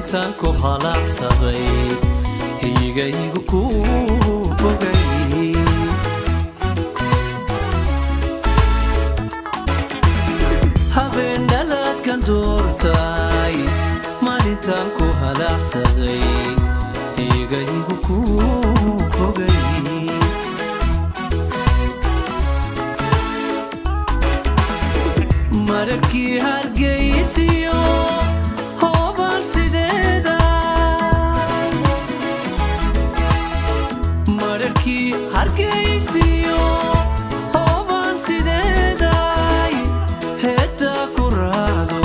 maalintan ku halacsaday higaygu ku bogay habeen dhaladkan doortay maalintan ku halacsaday higaygu ku bogay markii hargeysiyo hobal sideeda markii hargeysiyo hobal sideeda heda ku raado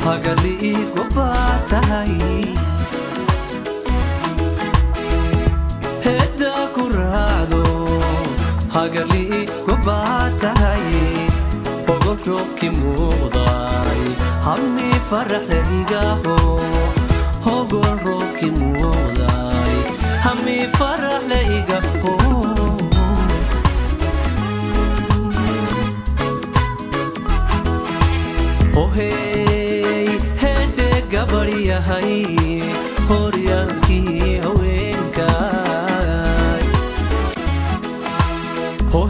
hagali igu baatahay heda ku raado hagali igu baatahay روكي موضاي همي فرح لإيقاهو هوغل روكي موضاي همي فرح لإيقاهو هي هدي قبري يا هاي هوريالكي هوينكاي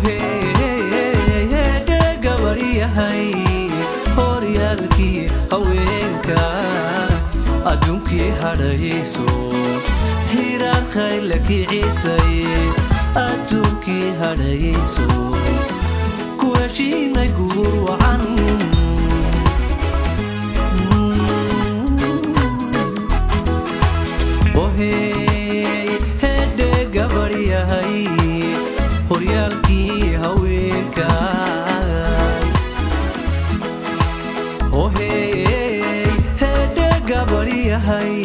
هي horyaalkii haweenka adduunkii hadhayso hiraan khayla kiciisay adduunkii hadhayso ku heshiinay guur wacan ohey hedhe gabaryahay horyaalkii haweenka gabariyahay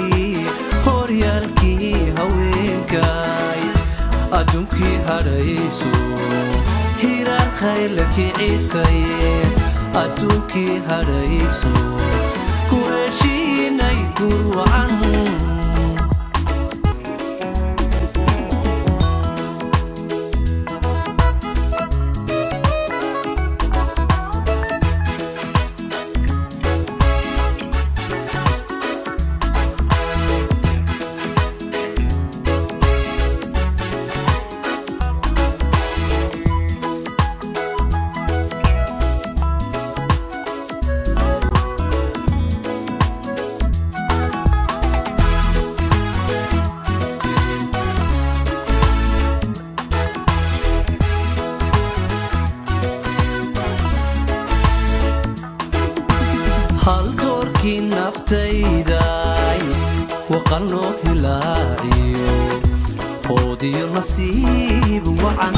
horyaalkii haweenkay adduunkii hadhayso hiraan khayla kiciisay adduunkii hadhayso ku heshiinay guur wacan hal doorkii naftayday waqanoo hilaaciyo hoodiyo nasiib wacan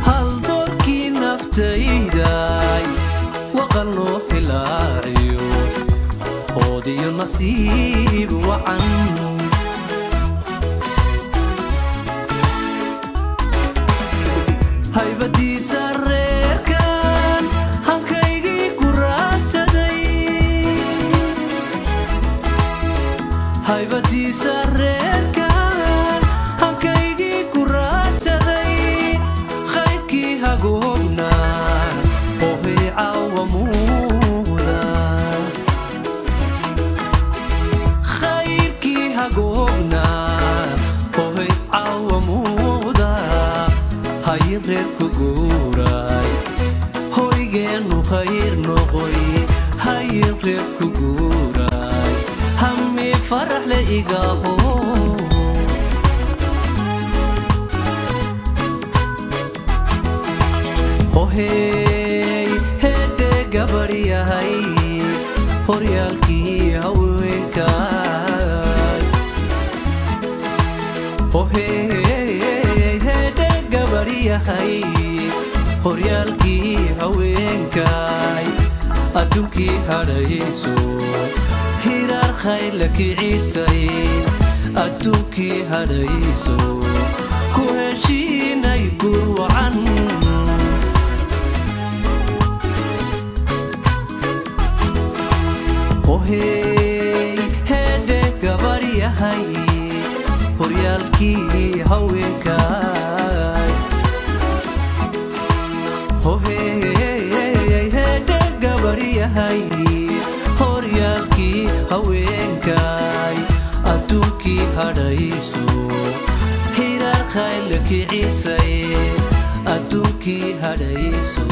hal doorkii naftayday waqanoo hilaaciyo hoodiyo nasiib wacan haybadiisa reerkan hankaygii ku raadsaday haybadiisa reerkan hankaygii ku raadsaday khayrkii hagoogna ohay caawamuuda khayrkii hagoogna ohay caawamuuda hayin reerku guuray hoygeenu khayr noqoy hayin reerku guuray hammi farax la igaho ohey hede gabaryahay horyaalkii haweenkay yahay horyaalkii haweenkay adduunkii hadhayso hiraan khayla kiciisay adduunkii hadhayso ku heshiinay guur wacan ohey hede gabaryahay horyaalkii haweenkay oh hey hey hey gabaryahay horyaalkii haweenkay adduunkii hadhayso hirar khayl kiciisay adduunkii hadhayso